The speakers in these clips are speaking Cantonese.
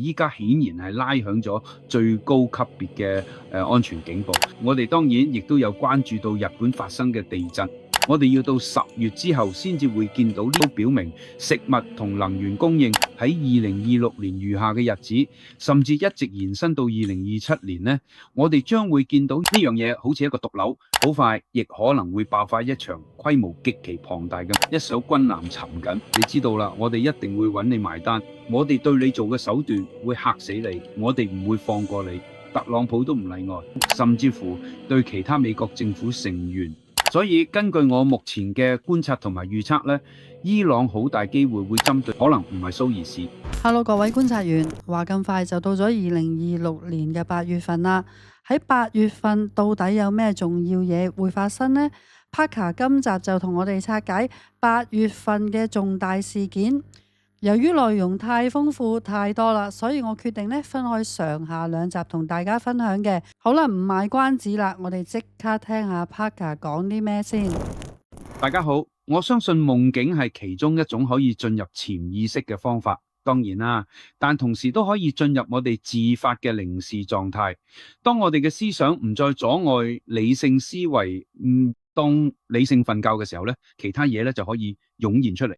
依家顯然係拉響咗最高級別嘅安全警報。我哋當然亦都有關注到日本發生嘅地震。我哋要到10月之後先至會見到呢，都表明食物同能源供應喺2026年餘下嘅日子，甚至一直延伸到2027年呢，我哋將會見到呢樣嘢好似一個毒瘤，好快亦可能會爆發一場規模極其龐大嘅一艘軍艦沉緊。你知道啦，我哋一定會揾你埋單，我哋對你做嘅手段會嚇死你，我哋唔會放過你，特朗普都唔例外，甚至乎對其他美國政府成員。所以根據我目前嘅觀察同埋預測呢，伊朗好大機會會針對，可能唔係蘇伊士。Hello，各位觀察員，話咁快就到咗2026年嘅8月份啦。喺8月份到底有咩重要嘢會發生呢？ Parker 今集就同我哋拆解8月份嘅重大事件。由於內容太豐富太多啦，所以我決定呢分開上下兩集同大家分享嘅。好啦，唔賣關子啦，我哋即刻聽下 Parker 講啲咩先。大家好，我相信夢境係其中一種可以進入潛意識嘅方法，當然啦，但同時都可以進入我哋自發嘅凝視狀態。當我哋嘅思想唔再阻礙理性思維，當理性瞓覺嘅時候呢，其他嘢呢就可以湧現出嚟。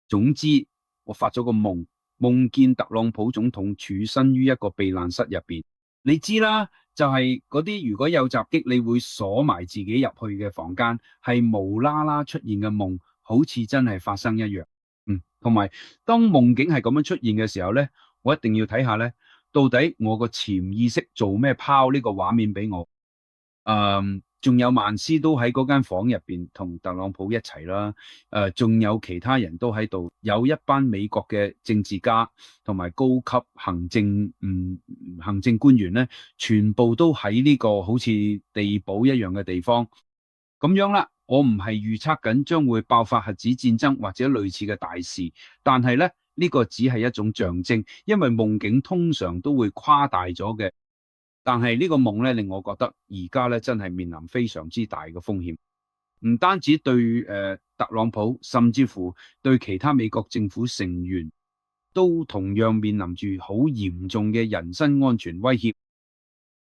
總之，我發咗個夢，夢見特朗普總統處身於一個避難室入邊。你知啦，就係嗰啲如果有襲擊，你會鎖埋自己入去嘅房間，係無啦啦出現嘅夢，好似真係發生一樣。同埋當夢境係咁樣出現嘅時候呢，我一定要睇下呢，到底我個潛意識做咩拋呢個畫面俾我。仲有曼斯都喺嗰間房入邊同特朗普一齊啦，仲有其他人都喺度，有一班美國嘅政治家同埋高級行政官員咧，全部都喺呢個好似地堡一樣嘅地方。咁樣啦，我唔係預測緊將會爆發核子戰爭或者類似嘅大事，但係咧呢個只係一種象徵，因為夢境通常都會誇大咗嘅。但係呢個夢咧，令我覺得而家咧真係面臨非常之大嘅風險，唔單止對特朗普，甚至乎對其他美國政府成員都同樣面臨住好嚴重嘅人身安全威脅。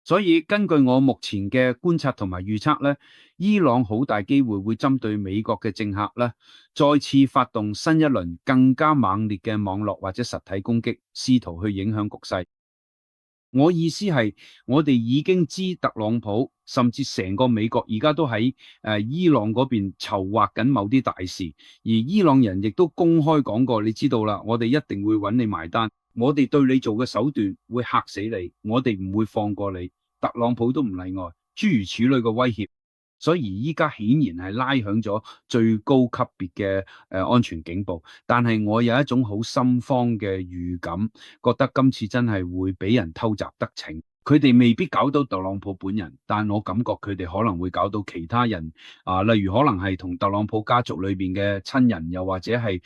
所以根據我目前嘅觀察同埋預測咧，伊朗好大機會會針對美國嘅政客咧，再次發動新一輪更加猛烈嘅網絡或者實體攻擊，試圖去影響局勢。我意思係，我哋已經知特朗普甚至成個美國而家都喺伊朗嗰邊籌劃緊某啲大事，而伊朗人亦都公開講過，你知道啦，我哋一定會揾你埋單，我哋對你做嘅手段會嚇死你，我哋唔會放過你，特朗普都唔例外，諸如此類嘅威脅。所以依家顯然係拉響咗最高級別嘅安全警報，但係我有一種好心慌嘅預感，覺得今次真係會俾人偷襲得逞。佢哋未必搞到特朗普本人，但我感覺佢哋可能會搞到其他人例如可能係同特朗普家族裏邊嘅親人，又或者係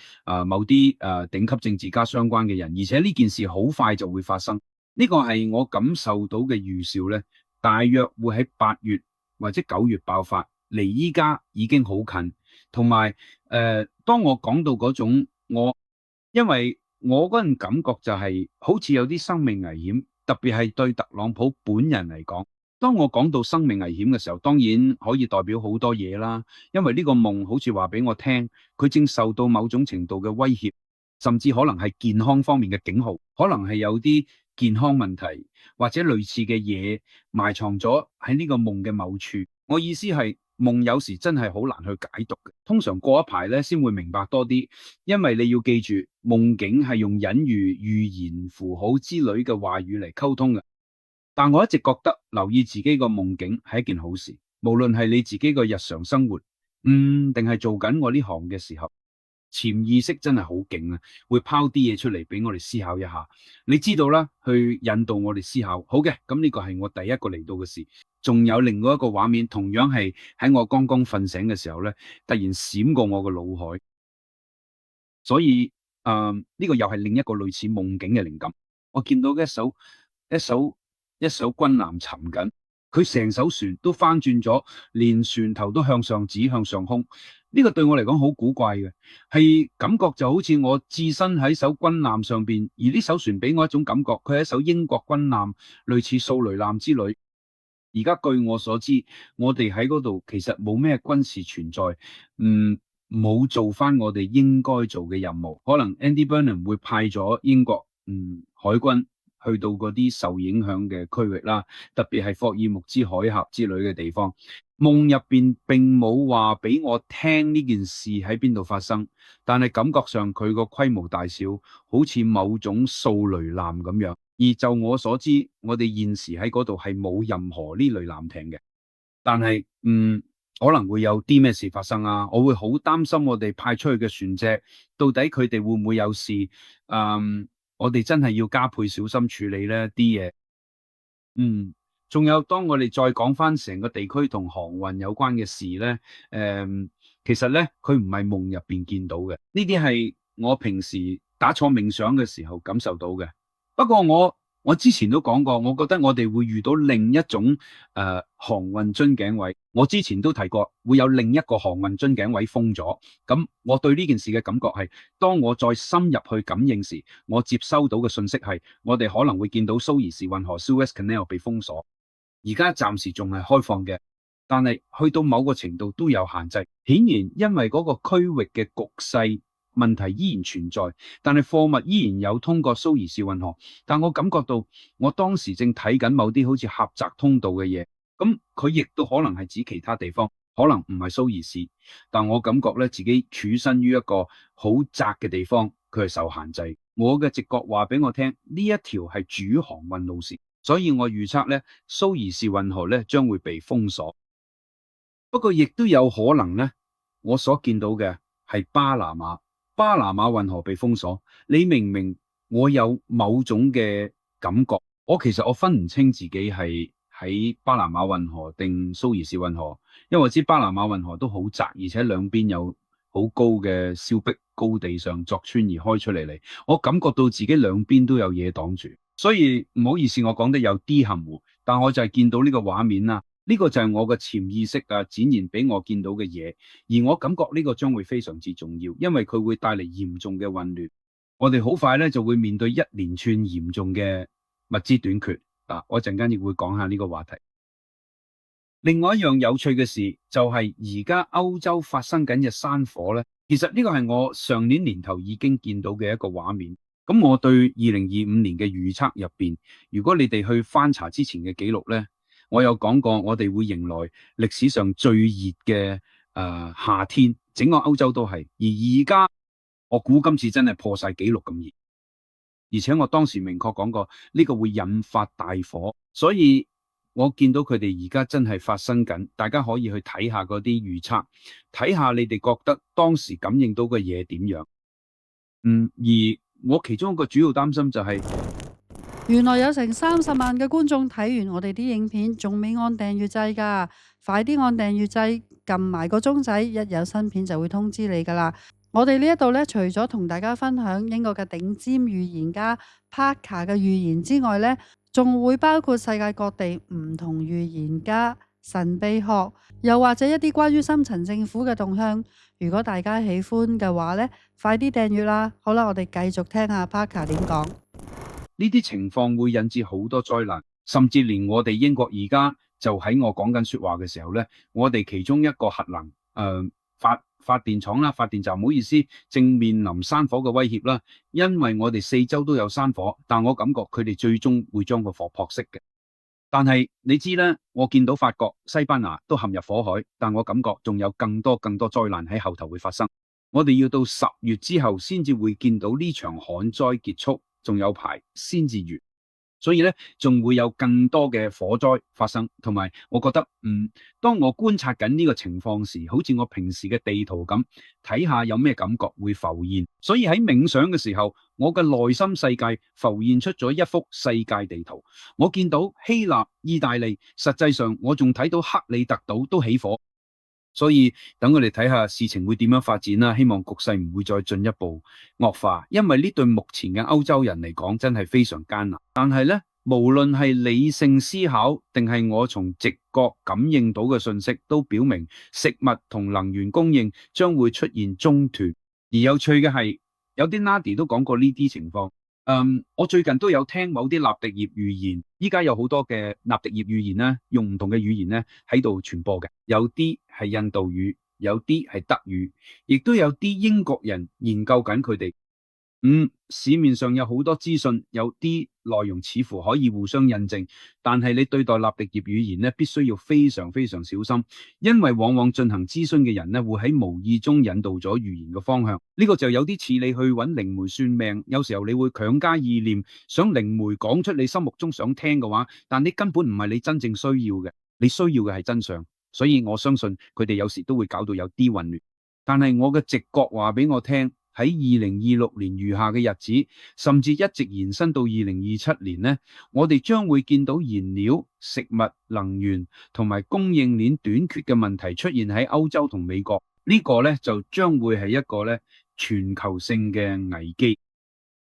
某啲頂級政治家相關嘅人，而且呢件事好快就會發生。呢個係我感受到嘅預兆呢，大約會喺8月或者9月爆發，離依家已經好近。同埋當我講到嗰種因為我嗰種感覺就係好似有啲生命危險，特別係對特朗普本人嚟講。當我講到生命危險嘅時候，當然可以代表好多嘢啦。因為呢個夢好似話俾我聽，佢正受到某種程度嘅威脅，甚至可能係健康方面嘅警號，可能係有啲健康問題或者類似嘅嘢埋藏咗喺呢個夢嘅某處。我意思係夢有時真係好難去解讀嘅，通常過一排咧先會明白多啲，因為你要記住夢境係用隱喻、預言、符號之類嘅話語嚟溝通嘅。但我一直覺得留意自己個夢境係一件好事，無論係你自己個日常生活，定係做緊我呢行嘅時候。潛意識真係好勁啊，會拋啲嘢出嚟俾我哋思考一下。你知道啦，去引導我哋思考。好嘅，咁呢個係我第一個嚟到嘅事。仲有另外一個畫面，同樣係喺我剛剛瞓醒嘅時候咧，突然閃過我個腦海。所以呢個又係另一個類似夢境嘅靈感。我見到一艘軍艦沉緊，佢成艘船都翻轉咗，連船頭都向上指向上空。呢個對我嚟講好古怪嘅，係感覺就好似我置身喺艘軍艦上邊，而呢艘船俾我一種感覺，佢係一艘英國軍艦，類似掃雷艦之類。而家據我所知，我哋喺嗰度其實冇咩軍事存在，冇做翻我哋應該做嘅任務。可能 Andy Burnham 會派咗英國海軍去到嗰啲受影響嘅區域啦，特別係霍爾木茲海峽之類嘅地方。夢入邊並冇話俾我聽呢件事喺邊度發生，但係感覺上佢個規模大小好似某種掃雷艦咁樣。而就我所知，我哋現時喺嗰度係冇任何呢類艦艇嘅。但係可能會有啲咩事發生啊？我會好擔心我哋派出去嘅船隻，到底佢哋會唔會有事？我哋真係要加倍小心處理呢啲嘢。仲有當我哋再講翻成個地區同航運有關嘅事呢，其實呢，佢唔係夢入邊見到嘅，呢啲係我平時打坐冥想嘅時候感受到嘅。不過我之前都講過，我覺得我哋會遇到另一種航運樽頸位。我之前都提過會有另一個航運樽頸位封咗。咁我對呢件事嘅感覺係，當我再深入去感應時，我接收到嘅信息係，我哋可能會見到蘇伊士運河 Suez Canal 被封鎖。而家暫時仲係開放嘅，但係去到某個程度都有限制。顯然因為嗰個區域嘅局勢問題依然存在，但係貨物依然有通過蘇伊士運河。但我感覺到我當時正睇緊某啲好似狹窄通道嘅嘢，咁佢亦都可能係指其他地方，可能唔係蘇伊士。但我感覺咧自己處身於一個好窄嘅地方，佢係受限制。我嘅直覺話俾我聽，呢一條係主航運路線。所以我預測咧，蘇伊士運河咧將會被封鎖。不過亦都有可能咧，我所見到嘅係巴拿馬運河被封鎖。你明唔明？我有某種嘅感覺，其實我分唔清自己係喺巴拿馬運河定蘇伊士運河，因為我知巴拿馬運河都好窄，而且兩邊有好高嘅峭壁高地上鑿穿而開出嚟。我感覺到自己兩邊都有嘢擋住。所以唔好意思，我講得有啲含糊，但我就係見到呢個畫面啦，呢個就係我嘅潛意識展現俾我見到嘅嘢，而我感覺呢個將會非常之重要，因為佢會帶嚟嚴重嘅混亂。我哋好快咧就會面對一連串嚴重嘅物資短缺。我陣間亦會講下呢個話題。另外一樣有趣嘅事就係而家歐洲發生緊嘅山火咧，其實呢個係我上年年頭已經見到嘅一個畫面。咁我對2025年嘅預測入邊，如果你哋去翻查之前嘅記錄呢，我有講過我哋會迎來歷史上最熱嘅夏天，整個歐洲都係。而而家我估今次真係破晒紀錄咁熱，而且我當時明確講過呢個會引發大火，所以我見到佢哋而家真係發生緊，大家可以去睇下嗰啲預測，睇下你哋覺得當時感應到嘅嘢點樣。而我其中一個主要擔心就係，原來有成30萬嘅觀眾睇完我哋啲影片，仲未按訂閱掣㗎，快啲按訂閱掣，撳埋個鐘仔，一有新片就會通知你㗎啦。我哋呢一度咧，除咗同大家分享英國嘅頂尖預言家 Parker 嘅預言之外咧，仲會包括世界各地唔同預言家、神秘學，又或者一啲關於深層政府嘅動向。如果大家喜歡嘅話呢，快啲訂閱啦！好啦，我哋繼續聽下 Parker 點講。呢啲情況會引致好多災難，甚至連我哋英國而家就喺我講緊說話嘅時候呢，我哋其中一個核能發電廠啦、發電站，唔好意思，正面臨山火嘅威脅啦。因為我哋四周都有山火，但我感覺佢哋最終會將個火撲熄嘅。但係你知咧，我見到法國、西班牙都陷入火海，但我感覺仲有更多災難喺後頭會發生。我哋要到10月之後先至會見到呢場旱災結束，仲有排先至完。所以咧，仲會有更多嘅火災發生，同埋我覺得，當我觀察緊呢個情況時，好似我平時嘅地圖咁，睇下有咩感覺會浮現。所以喺冥想嘅時候，我嘅內心世界浮現出咗一幅世界地圖。我見到希臘、意大利，實際上我仲睇到克里特島都起火。所以等我哋睇下事情會點樣發展啦，希望局勢唔會再進一步惡化，因為呢對目前嘅歐洲人嚟講真係非常艱難。但係呢，無論係理性思考定係我從直覺感應到嘅信息，都表明食物同能源供應將會出現中斷。而有趣嘅係，有啲 Nadi 都講過呢啲情況。我最近都有聽某啲納迪葉語言，依家有好多嘅納迪葉語言咧，用唔同嘅語言咧喺度傳播嘅，有啲係印度語，有啲係德語，亦都有啲英國人研究緊佢哋。市面上有好多資訊，有啲內容似乎可以互相印證，但係你對待納迪葉語言咧，必須要非常非常小心，因為往往進行諮詢嘅人咧，會喺無意中引導咗語言嘅方向。呢個就有啲似你去揾靈媒算命，有時候你會強加意念，想靈媒講出你心目中想聽嘅話，但你根本唔係你真正需要嘅，你需要嘅係真相。所以我相信佢哋有時都會搞到有啲混亂，但係我嘅直覺話俾我聽，喺2026年餘下嘅日子，甚至一直延伸到2027年呢，我哋將會見到燃料、食物、能源同埋供應鏈短缺嘅問題出現喺歐洲同美國。呢個呢，就將會係一個呢全球性嘅危機，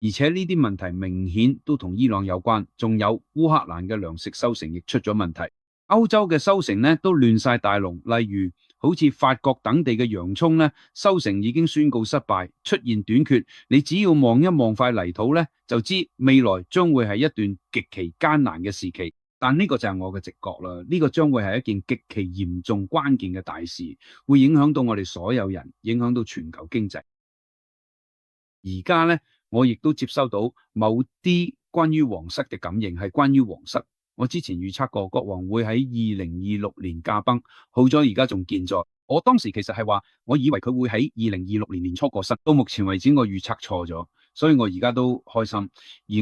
而且呢啲問題明顯都同伊朗有關，仲有烏克蘭嘅糧食收成亦出咗問題。歐洲嘅收成呢都亂晒大龍，例如好似法國等地嘅洋蔥呢，收成已經宣告失敗，出現短缺。你只要望一望塊泥土呢，就知未來將會係一段極其艱難嘅時期。但呢個就係我嘅直覺啦，呢個將會係一件極其嚴重關鍵嘅大事，會影響到我哋所有人，影響到全球經濟。而家呢，我亦都接收到某啲關於皇室嘅感應，係關於皇室。我之前預測過國王會喺2026年駕崩，好咗而家仲健在。我當時其實係話，我以為佢會喺2026年年初過身，到目前為止我預測錯咗，所以我而家都開心，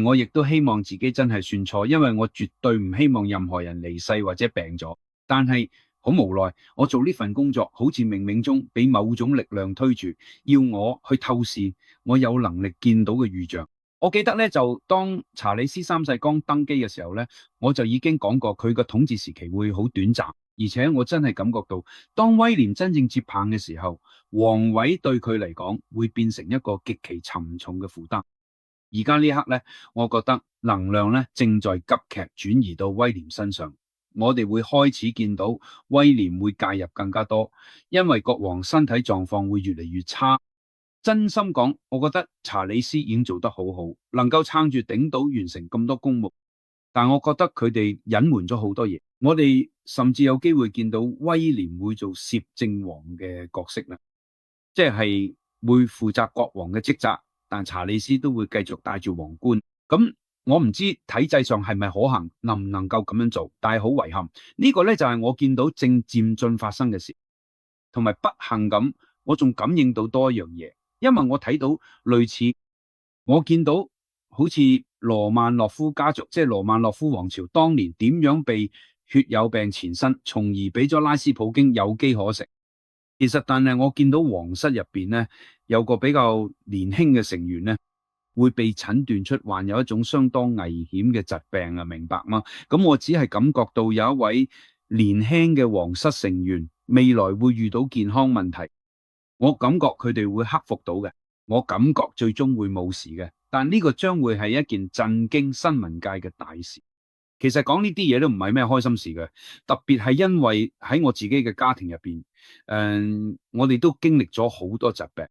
而我亦都希望自己真係算錯，因為我絕對唔希望任何人離世或者病咗。但係好無奈，我做呢份工作好似冥冥中俾某種力量推住，要我去透視我有能力見到嘅預象。我記得咧，就當查理斯三世剛登基嘅時候咧，我就已經講過佢個統治時期會好短暫，而且我真係感覺到，當威廉真正接棒嘅時候，皇位對佢嚟講會變成一個極其沉重嘅負擔。而家呢刻咧，我覺得能量咧正在急劇轉移到威廉身上，我哋會開始見到威廉會介入更加多，因為國王身體狀況會越嚟越差。真心講，我覺得查理斯已經做得好好，能夠撐住頂島完成咁多公務。但我覺得佢哋隱瞞咗好多嘢，我哋甚至有機會見到威廉會做攝政王嘅角色啦，即係會負責國王嘅職責，但查理斯都會繼續戴住皇冠。咁我唔知體制上係咪可行，能唔能夠咁樣做，但係好遺憾，呢個呢就係我見到正漸進發生嘅事，同埋不幸咁，我仲感應到多一樣嘢。因為我睇到類似，我見到好似羅曼諾夫家族，即係羅曼諾夫王朝當年點樣被血友病纏身，從而俾咗拉斯普京有機可乘。其實，但係我見到皇室入邊咧，有個比較年輕嘅成員咧，會被診斷出患有一種相當危險嘅疾病啊，明白嗎？咁我只係感覺到有一位年輕嘅皇室成員未來會遇到健康問題。我感覺佢哋會克服到嘅，我感覺最終會冇事嘅，但呢個將會係一件震驚新聞界嘅大事。其實講呢啲嘢都唔係咩開心事嘅，特別係因為喺我自己嘅家庭入邊，我哋都經歷咗好多疾病，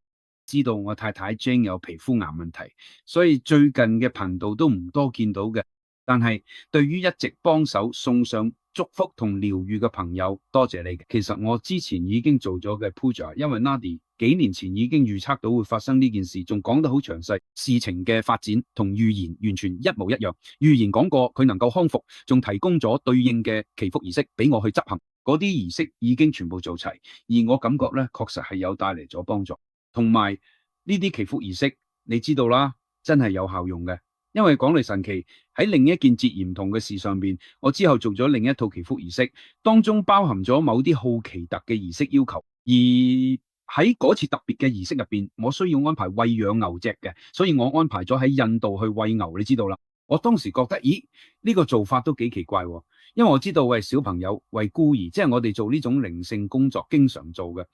知道我太太 Jane 有皮膚癌問題，所以最近嘅頻道都唔多見到嘅。但係對於一直幫手送上祝福同療癒嘅朋友，多謝你。其實我之前已經做咗嘅 puja， 因為 Nadi 幾年前已經預測到會發生呢件事，仲講得好詳細，事情嘅發展同預言完全一模一樣。預言講過佢能夠康復，仲提供咗對應嘅祈福儀式俾我去執行。嗰啲儀式已經全部做齊，而我感覺咧確實係有帶嚟咗幫助。同埋呢啲祈福儀式，你知道啦，真係有效用嘅。因為講嚟神奇，喺另一件截然唔同嘅事上邊，我之後做咗另一套祈福儀式，當中包含咗某啲好奇特嘅儀式要求。而喺嗰次特別嘅儀式入邊，我需要安排餵養牛隻嘅，所以我安排咗喺印度去餵牛，你知道啦。我當時覺得，咦，呢個做法都幾奇怪喎，因為我知道為小朋友、為孤兒，即係我哋做呢種靈性工作經常做嘅，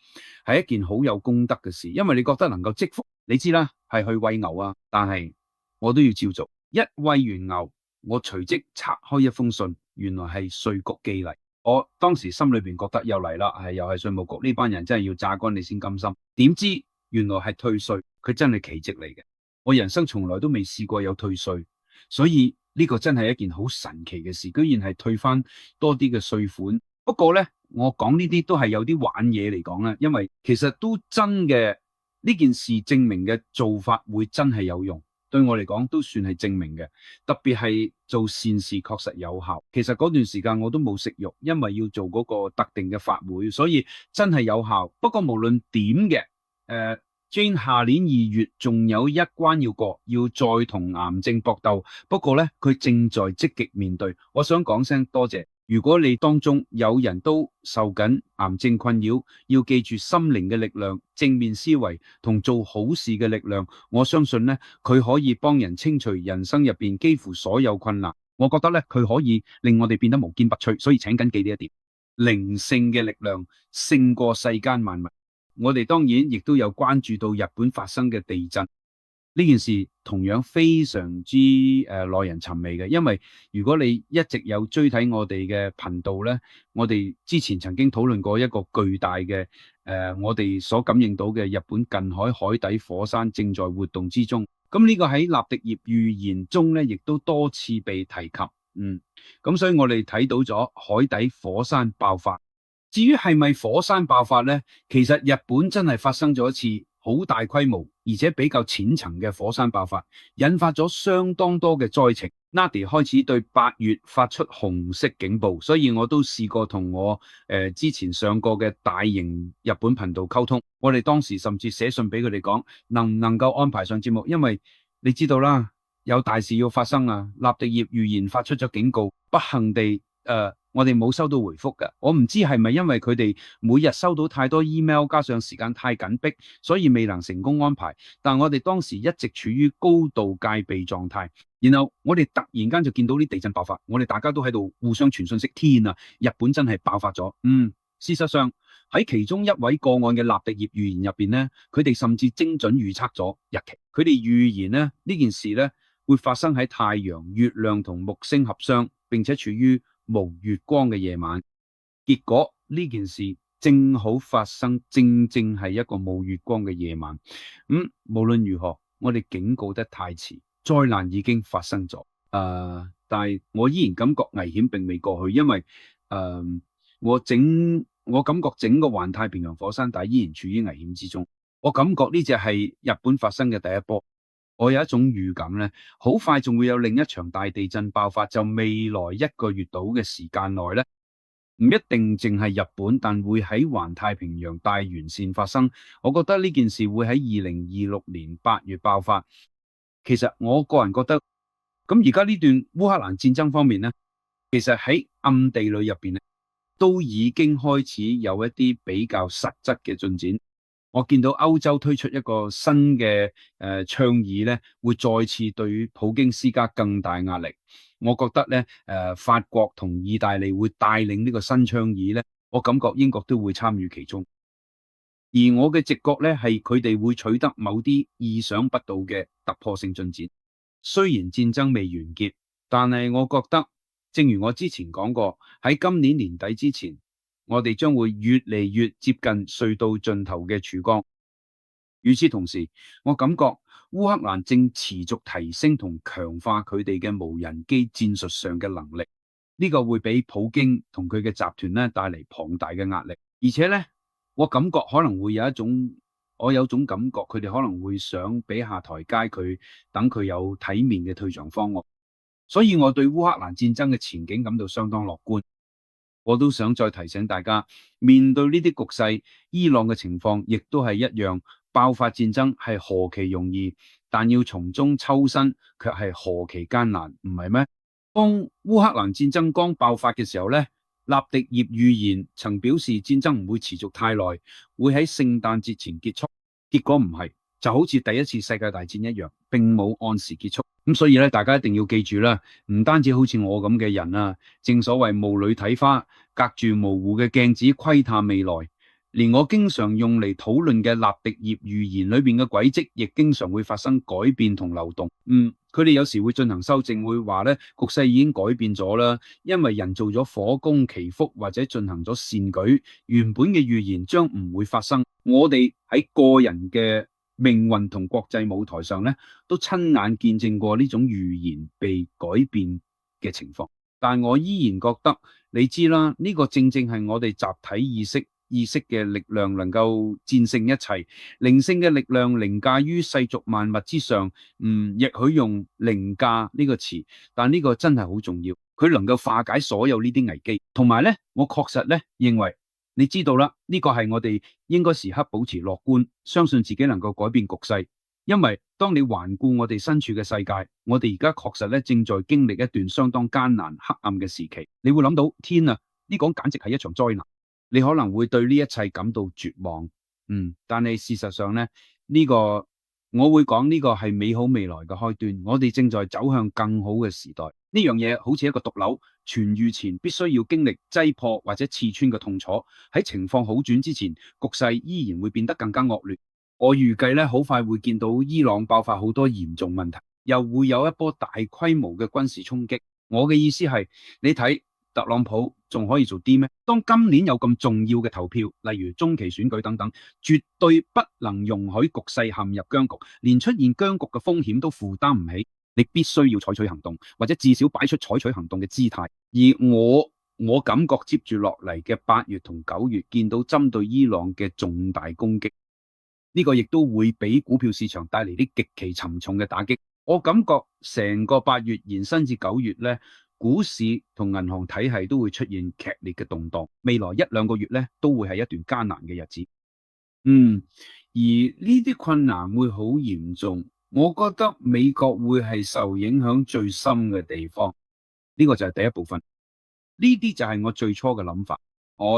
係一件好有功德嘅事，因為你覺得能夠積福，你知啦，係去餵牛啊，但係我都要照做。一餵完牛，我隨即拆開一封信，原來係稅局寄嚟。我當時心裏邊覺得又嚟啦，又係稅務局呢班人真係要榨乾你先甘心。點知原來係退稅，佢真係奇蹟嚟嘅。我人生從來都未試過有退稅，所以呢個真係一件好神奇嘅事，居然係退翻多啲嘅稅款。不過呢，我講呢啲都係有啲玩嘢嚟講啦，因為其實都真嘅，呢件事證明嘅做法會真係有用。對我嚟講都算係證明嘅，特別係做善事確實有效。其實嗰段時間我都冇食肉，因為要做嗰個特定嘅法會，所以真係有效。不過無論點嘅，Jane 下年2月仲有一關要過，要再同癌症搏鬥。不過呢，佢正在積極面對。我想講聲多謝。如果你當中有人都受緊癌症困擾，要記住心靈嘅力量、正面思維同做好事嘅力量。我相信呢，佢可以幫人清除人生入邊幾乎所有困難。我覺得呢，佢可以令我哋變得無堅不摧。所以請緊記呢一點，靈性嘅力量勝過世間萬物。我哋當然亦都有關注到日本發生嘅地震。呢件事同樣非常之耐人尋味嘅，因為如果你一直有追睇我哋嘅頻道呢，我哋之前曾經討論過一個巨大嘅我哋所感應到嘅日本近海海底火山正在活動之中。咁呢個喺納迪葉預言中呢，亦都多次被提及。咁所以我哋睇到咗海底火山爆發。至於係咪火山爆發呢？其實日本真係發生咗一次好大規模而且比較淺層嘅火山爆發，引發咗相當多嘅災情。NADI 開始對8月發出紅色警報，所以我都試過同我之前上過嘅大型日本頻道溝通。我哋當時甚至寫信俾佢哋講，能唔能夠安排上節目，因為你知道啦，有大事要發生啊。納迪葉預言發出咗警告，不幸地我哋冇收到回覆㗎。我唔知係咪因為佢哋每日收到太多 email， 加上時間太緊迫，所以未能成功安排。但我哋當時一直處於高度戒備狀態，然後我哋突然間就見到啲地震爆發，我哋大家都喺度互相傳信息，天啊，日本真係爆發咗。事實上喺其中一位個案嘅納迪葉預言入邊呢，佢哋甚至精準預測咗日期。佢哋預言呢件事呢會發生喺太陽、月亮同木星合相，並且處於無月光嘅夜晚。結果呢件事正好發生，正係一個冇月光嘅夜晚。無論如何，我哋警告得太遲，災難已經發生咗。但係我依然感覺危險並未過去，因為我感覺整個環太平洋火山帶依然處於危險之中。我感覺呢只係日本發生嘅第一波。我有一種預感呢，好快仲會有另一場大地震爆發，就未來1個月到嘅時間內呢，唔一定淨係日本，但會喺環太平洋大沿線發生。我覺得呢件事會喺2026年8月爆發。其實我個人覺得，咁而家呢段烏克蘭戰爭方面呢，其實喺暗地裏入邊呢，都已經開始有一啲比較實質嘅進展。我見到歐洲推出一個新嘅倡議呢，會再次對普京施加更大壓力。我覺得呢，法國同意大利會帶領呢個新倡議呢，我感覺英國都會參與其中。而我嘅直覺呢，係佢哋會取得某啲意想不到嘅突破性進展。雖然戰爭未完結，但係我覺得，正如我之前講過，喺今年年底之前，我哋將會越嚟越接近隧道盡頭嘅曙光。與此同時，我感覺烏克蘭正持續提升同強化佢哋嘅無人機戰術上嘅能力，呢個會俾普京同佢嘅集團咧帶嚟龐大嘅壓力。而且呢，我感覺可能會有種感覺，佢哋可能會想俾下台階佢，等佢有體面嘅退場方案。所以我對烏克蘭戰爭嘅前景感到相當樂觀。我都想再提醒大家，面對呢啲局勢，伊朗嘅情況亦都係一樣，爆發戰爭係何其容易，但要從中抽身卻係何其艱難，唔係咩？當烏克蘭戰爭剛爆發嘅時候呢，納迪葉預言曾表示戰爭唔會持續太耐，會喺聖誕節前結束。結果唔係，就好似第一次世界大戰一樣，並冇按時結束。咁所以咧，大家一定要記住啦，唔單止好似我咁嘅人啊，正所謂霧裏睇花，隔住模糊嘅鏡子窺探未來。連我經常用嚟討論嘅納迪葉預言裏邊嘅軌跡，亦經常會發生改變同流動。佢哋有時會進行修正，會話咧局勢已經改變咗啦，因為人做咗火攻祈福或者進行咗善舉，原本嘅預言將唔會發生。我哋喺個人嘅命運同國際舞台上咧，都親眼見證過呢種預言被改變嘅情況。但我依然覺得，你知啦，呢個正正係我哋集體意識嘅力量能夠戰勝一切，靈性嘅力量凌駕於世俗萬物之上。亦許用凌駕呢個詞，但呢個真係好重要，佢能夠化解所有呢啲危機。同埋咧，我確實咧認為，你知道啦，呢個係我哋應該時刻保持樂觀，相信自己能夠改變局勢。因為當你環顧我哋身處嘅世界，我哋而家確實咧正在經歷一段相當艱難黑暗嘅時期。你會諗到，天啊，呢個簡直係一場災難。你可能會對呢一切感到絕望，但係事實上咧，我會講呢個係美好未來嘅開端。我哋正在走向更好嘅時代。呢樣嘢好似一個毒瘤，痊愈前必須要經歷擠破或者刺穿嘅痛楚。喺情況好轉之前，局勢依然會變得更加惡劣。我預計咧，好快會見到伊朗爆發好多嚴重問題，又會有一波大規模嘅軍事衝擊。我嘅意思係，你睇。特朗普仲可以做啲咩？當今年有咁重要嘅投票，例如中期選舉等等，絕對不能容許局勢陷入僵局，連出現僵局嘅風險都負擔唔起。你必須要採取行動，或者至少擺出採取行動嘅姿態。而我感覺接住落嚟嘅8月同9月，見到針對伊朗嘅重大攻擊，呢個亦都會俾股票市場帶嚟啲極其沉重嘅打擊。我感覺成個8月延伸至9月呢，股市同銀行體系都會出現劇烈嘅動盪，未來1-2個月咧都會係一段艱難嘅日子。而呢啲困難會好嚴重，我覺得美國會係受影響最深嘅地方。呢個就係第一部分，呢啲就係我最初嘅諗法。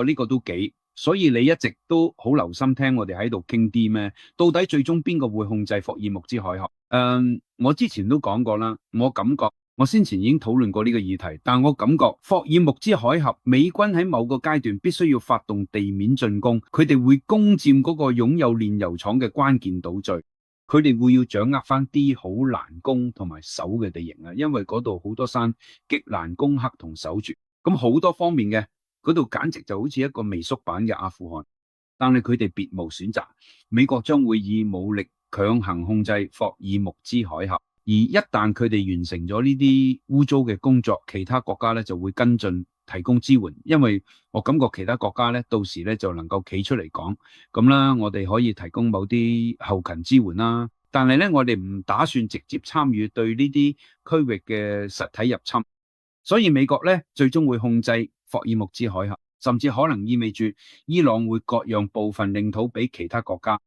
呢個都幾，所以你一直都好留心聽我哋喺度傾啲咩？到底最終邊個會控制霍爾木茲海峽？我之前都講過啦，我感覺。我先前已經討論過呢個議題，但我感覺霍爾木茲海峽美軍喺某個階段必須要發動地面進攻，佢哋會攻佔嗰個擁有煉油廠嘅關鍵島嶼，佢哋會要掌握翻啲好難攻同埋守嘅地形啊，因為嗰度好多山極難攻克同守住，咁好多方面嘅嗰度簡直就好似一個微縮版嘅阿富汗，但係佢哋別無選擇，美國將會以武力強行控制霍爾木茲海峽。而一旦佢哋完成咗呢啲污糟嘅工作，其他國家咧就會跟進提供支援，因為我感覺其他國家咧到時咧就能夠企出嚟講，咁啦，我哋可以提供某啲後勤支援啦。但係咧，我哋唔打算直接參與對呢啲區域嘅實體入侵，所以美國咧最終會控制霍爾木茲海峽，甚至可能意味住伊朗會割讓部分領土俾其他國家。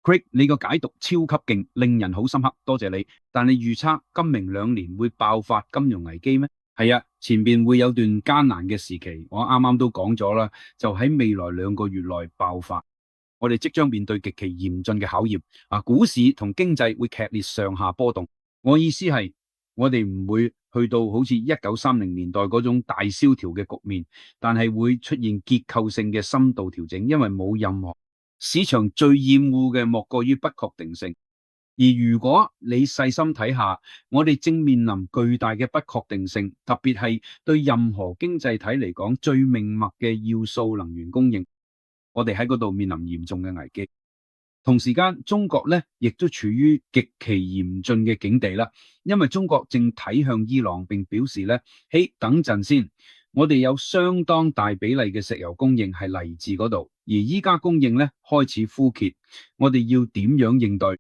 Craig， 你個解讀超級勁，令人好深刻，多謝你。但你預測今明2年會爆發金融危機咩？係啊，前邊會有段艱難嘅時期，我啱啱都講咗啦，就喺未來2個月內爆發。我哋即將面對極其嚴峻嘅考驗，股市同經濟會劇烈上下波動。我意思係，我哋唔會去到好似1930年代嗰種大蕭條嘅局面，但係會出現結構性嘅深度調整，因為冇任何市場最厭惡嘅莫過於不確定性，而如果你細心睇下，我哋正面臨巨大嘅不確定性，特別係對任何經濟體嚟講最命脈嘅要素能源供應，我哋喺嗰度面臨嚴重嘅危機。同時間，中國咧亦都處於極其嚴峻嘅境地啦，因為中國正睇向伊朗，並表示咧，嘿，等陣先。我哋有相當大比例嘅石油供應係嚟自嗰度，而依家供應咧開始枯竭，我哋要點樣應對？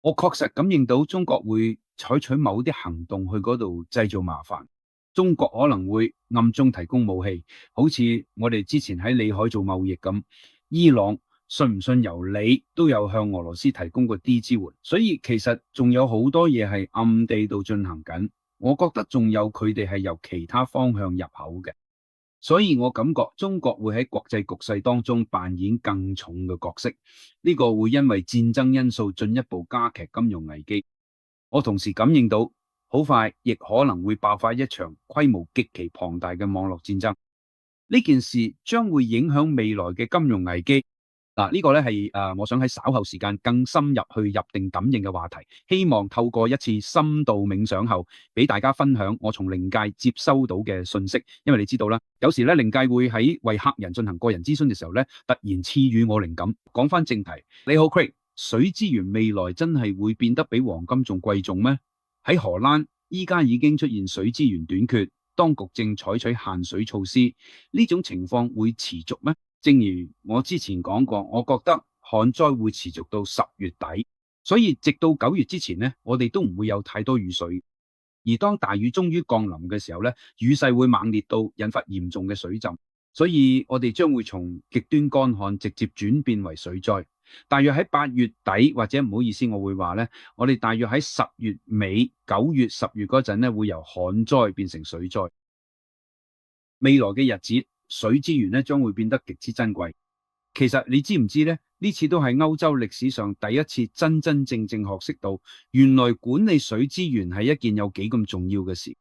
我確實感應到中國會採取某啲行動去嗰度製造麻煩。中國可能會暗中提供武器，好似我哋之前喺裏海做貿易咁。伊朗信唔信由你，都有向俄羅斯提供過啲支援，所以其實仲有好多嘢係暗地度進行緊。我覺得仲有佢哋係由其他方向入口嘅，所以我感覺中國會喺國際局勢當中扮演更重嘅角色。呢個會因為戰爭因素進一步加劇金融危機。我同時感應到，好快亦可能會爆發一場規模極其龐大嘅網絡戰爭。呢件事將會影響未來嘅金融危機。呢個咧係我想喺稍後時間更深入去入定感應嘅話題，希望透過一次深度冥想後，俾大家分享我從靈界接收到嘅信息。因為你知道啦，有時咧靈界會喺為客人進行個人諮詢嘅時候咧，突然賜予我靈感。講翻正題，你好 Craig，水資源未來真係會變得比黃金仲貴重咩？喺荷蘭依家已經出現水資源短缺，當局正採取限水措施，呢種情況會持續咩？正如我之前講過，我覺得旱災會持續到10月底，所以直到9月之前呢，我哋都唔會有太多雨水。而當大雨終於降臨嘅時候呢，雨勢會猛烈到引發嚴重嘅水浸，所以我哋將會從極端乾旱直接轉變為水災。大約喺8月底，或者唔好意思，我會話呢，我哋大約喺10月尾、9月、10月嗰陣呢，會由旱災變成水災。未來嘅日子，水資源咧將會變得極之珍貴。其實你知唔知咧？呢次都係歐洲歷史上第一次真真正正學識到，原來管理水資源係一件有幾咁重要嘅事。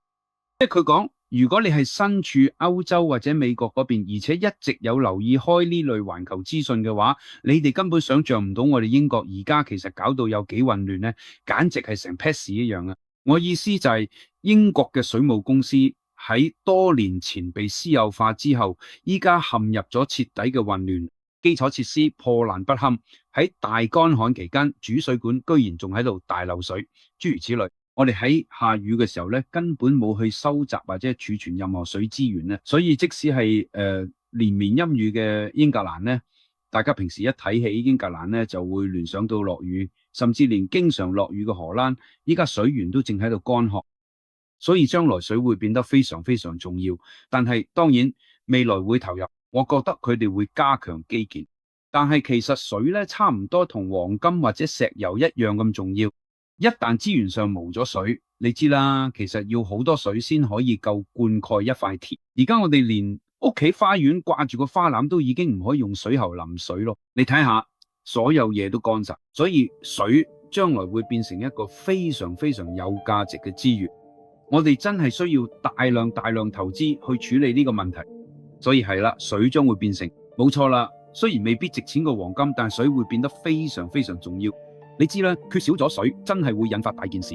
即係佢講，如果你係身處歐洲或者美國嗰邊，而且一直有留意開呢類環球資訊嘅話，你哋根本想象唔到我哋英國而家其實搞到有幾混亂咧，簡直係成劈屎一樣啊！我意思就係英國嘅水務公司喺多年前被私有化之後，依家陷入咗徹底嘅混亂，基礎設施破爛不堪。喺大乾旱期間，主水管居然仲喺度大漏水，諸如此類。我哋喺下雨嘅時候咧，根本冇去收集或者儲存任何水資源咧，所以即使係連綿陰雨嘅英格蘭咧，大家平時一睇起英格蘭咧，就會聯想到落雨，甚至連經常落雨嘅荷蘭，依家水源都正喺度乾涸。所以將來水會變得非常非常重要，但係當然未來會投入，我覺得佢哋會加強基建。但係其實水咧差唔多同黃金或者石油一樣咁重要。一旦資源上冇咗水，你知啦，其實要好多水先可以夠灌溉一塊田。而家我哋連屋企花園掛住個花籃都已經唔可以用水喉淋水咯。你睇下，所有嘢都乾晒，所以水將來會變成一個非常非常有價值嘅資源。我哋真係需要大量投資去處理呢個問題，所以係啦，水將會變成冇錯啦。雖然未必值錢過黃金，但係水會變得非常非常重要。你知啦，缺少咗水真係會引發大件事。